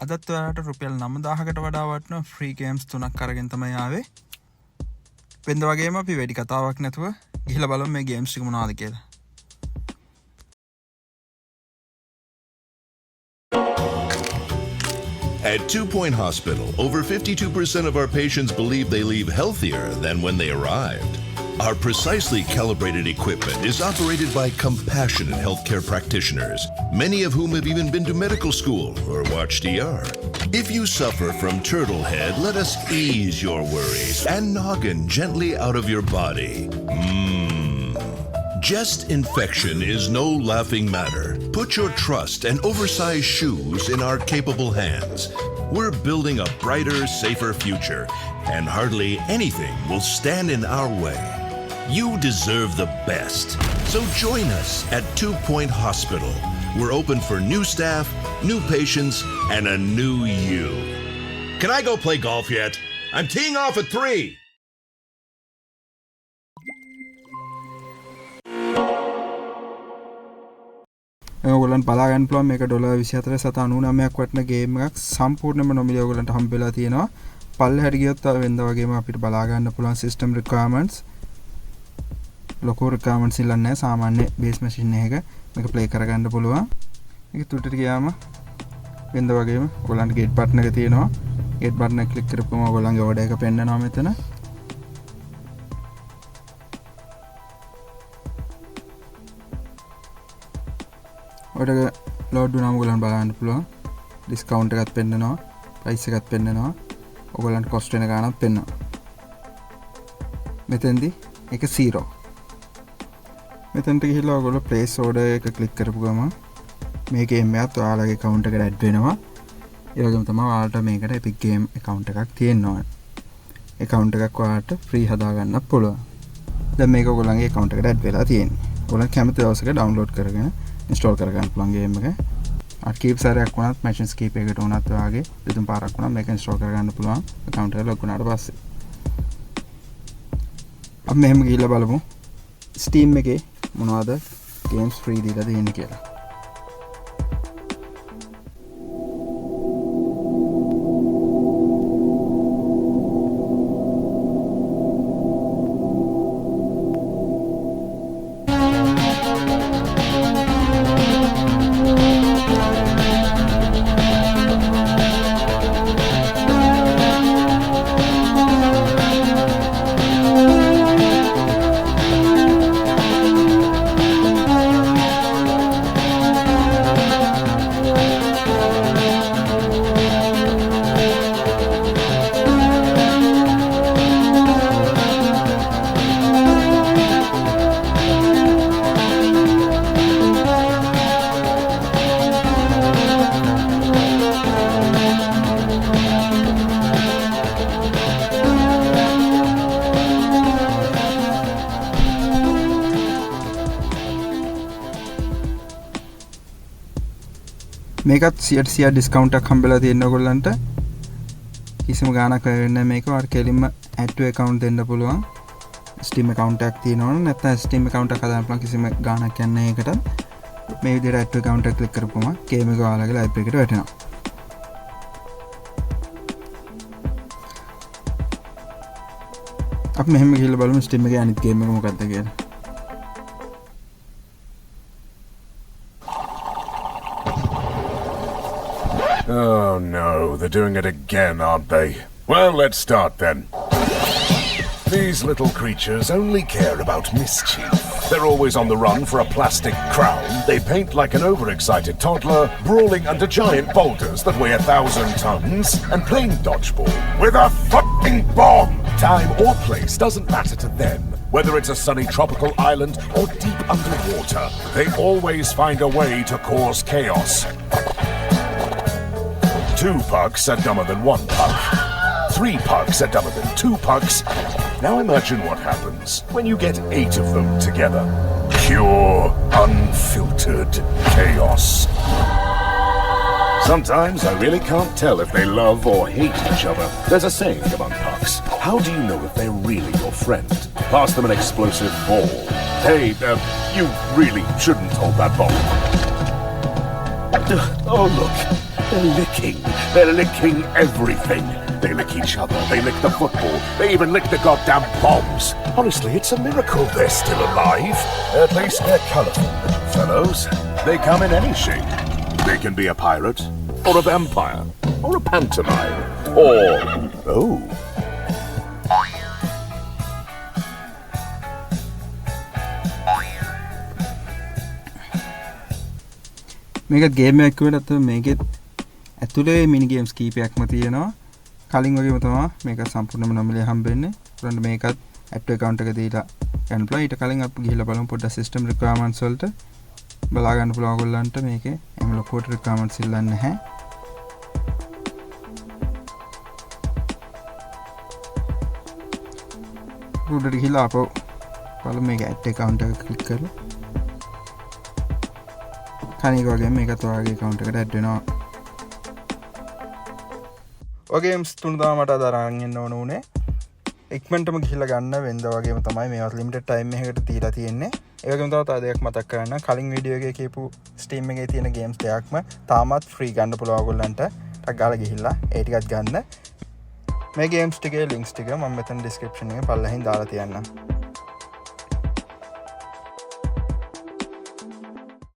අදත් ඔයාලට රුපියල් 9000කට වඩා වටින ෆ්‍රී ගේම්ස් 3ක් අරගෙන තමයි ආවේ. වෙනද වගේම අපි වැඩි කතාවක් නැතුව ගිහිල්ලා බලමු මේ ගේම්ස් ටික මොනවද කියලා. At 2 Point Hospital, over 52% of our patients believe they leave healthier than when they arrived. Our precisely calibrated equipment is operated by compassionate healthcare practitioners, many of whom have even been to medical school or watched ER. If you suffer from turtle head, let us ease your worries and noggin gently out of your body. Chest infection is no laughing matter. Put your trust and oversized shoes in our capable hands. We're building a brighter, safer future, and hardly anything will stand in our way. You deserve the best. So join us at 2 Point Hospital. We're open for new staff, new patients, and a new you. Can I go play golf yet? I'm teeing off at 3. ඔයගොල්ලන් බලා ගන්න පුළුවන් මේක $24.99ක් වටින game එකක් සම්පූර්ණයෙන්ම නොමිලේ ඔයගොල්ලන්ට හම්බෙලා තියෙනවා. පල්ලෙහාට ගියොත් වෙනද වගේම අපිට බලා ගන්න පුළුවන් සිස්ටම් රික්වයර්මන්ට්ස්. ලොකු රික්වයර්මන්ට්ස් ඉල්ලන්නේ නැහැ. සාමාන්‍ය බේස් මැෂින් එකක මේක ප්ලේ කරගන්න පුළුවන්. මේක තුටට ගියාම වෙනද වගේම ඔයගොල්ලන්ට ගේට් බටන් එක තියෙනවා. ගේට් බටන් එක ක්ලික් කරපුවම ඔයගොල්ලන්ගේ ඕඩර් එක පෙන්නනවා මෙතන. ඔයගොල්ලෝ ලෝඩ් වුණාම ඔයගොල්ලන් බලන්න පුළුවන්. ඩිස්කවුන්ට් එකත් පෙන්නනවා. ප්‍රයිස් එකත් පෙන්නනවා. ඔයගොල්ලන්ට කොස්ට් වෙන ගාණක් පෙන්නනවා. මෙතෙන්දි එක 0. මෙතනට ගිහිල්ලා ඔයගොල්ලෝ ප්ලේස් ඕඩර් එක ක්ලික් කරපු ගමන් මේ ගේම් එකත් ඔයාලගේ account එකට ඇඩ් වෙනවා. ඒ වගේම තමයි ඔයාලට මේකට Epic Game account එකක් තියෙනවා. account එකක් ඔයාලට free හදා ගන්නත් පුළුවන්. දැන් මේක ඔයගොල්ලන්ගේ account එකට ඇඩ් වෙලා තියෙන්නේ. ඔයගොල්ලන් කැමති දවසක download කරගෙන install කරගන්න පුළුවන් ගේම් එක. කීප සැරයක් වුණත් machines කීප එකකට වුණත් ඔයාගේ දෙතුන් පාරක් වුණත් මේක install කරගන්න පුළුවන් account එක log වුණාට පස්සේ. අපි මෙහෙම ගිහිල්ලා බලමු Steam එකේ මොනවද games free දීලා දෙන්නේ කියලා. මේකත් 100% ඩිස්කවුන්ට් එකක් හම්බෙලා තියෙන ඔයගොල්ලන්ට කිසිම ගාණක් වෙන්නේ මේක ඔයාලට කෙලින්ම add to account දෙන්න පුළුවන්. Steam account එකක් තියෙනවනේ නැත්නම් Steam account එකක් හදාන්න පුළුවන් කිසිම ගාණක් යන්නේ ඒකට. මේ විදිහට add to account එක ක්ලික් කරපුවම ගේම් එක ඔයාලගේ ලයිබ්‍රරි එකට වැටෙනවා. අපි මෙහෙම ගිහලා බලමු Steam එකේ අනිත් ගේම් එක මොකක්ද කියලා. Oh no, they're doing it again, aren't they? Well, let's start then. These little creatures only care about mischief. They're always on the run for a plastic crown. They paint like an overexcited toddler, brawling under giant boulders that weigh 1,000 tons, and playing dodgeball with a fucking bomb! Time or place doesn't matter to them. Whether it's a sunny tropical island or deep underwater, they always find a way to cause chaos. 2 pucks are dumber than 1 puck. 3 pucks are dumber than 2 pucks. Now imagine what happens when you get 8 of them together. Pure, unfiltered chaos. Sometimes I really can't tell if they love or hate each other. There's a saying among pucks. How do you know if they're really your friend? Pass them an explosive ball. Hey, you really shouldn't hold that ball. Oh, look. They're licking everything. They lick each other, they lick the football, they even lick the goddamn bombs. Honestly, it's a miracle they're still alive. At least they're colourful little fellows. They come in any shape. They can be a pirate, or a vampire, or a pantomime, or... oh... මේකත් game එකක් වුණත් අත මේකෙත් ඇතුලේ මිනි games කීපයක්ම තියෙනවා. කලින් වගේම තමයි මේක සම්පූර්ණයෙන්ම නොමිලේ හම්බෙන්නේ. උරන්න මේකත් ඇක්ටිව් account එක දීලා ගන්න පුළුවන්. ඊට කලින් අපි ගිහිල්ලා බලමු පොඩ්ඩක් system requirements වලට බලා ගන්න පුළුවන් ඔයගොල්ලන්ට මේකේ එහෙම ලොකුට requirements ඉල්ලන්නේ නැහැ. උඩට ගිහිල්ලා අපෝ බලමු මේක ඇක්ටිව් account එක ක්ලික් කරලා කණික වගේ මේකත් ඔයාගේ account එකට add වෙනවා. ඔය ගේම්ස් තුන තමයි මට අද අරන් එන්න ඕන උනේ. ඉක්මනටම ගිහිල්ලා ගන්න වෙන්ද වගේම තමයි මේවත් ලිමිටඩ් ටයිම් එකකට දීලා තියෙන්නේ. ඒ වගේම තව දෙයක් මතක් කරන්න. කලින් වීඩියෝ එකේ කියපු Steam එකේ තියෙන ගේම්ස් දෙකක්ම තාමත් ෆ්‍රී ගන්න පුළුවන් ඔයගොල්ලන්ට. ටක් ගාලා ගිහිල්ලා ඒ ටිකත් ගන්න. මේ ගේම්ස් ටිකේ ලින්ක්ස් ටික මම මෙතන description එකේ පල්ලෙහින් දාලා තියන්නම්.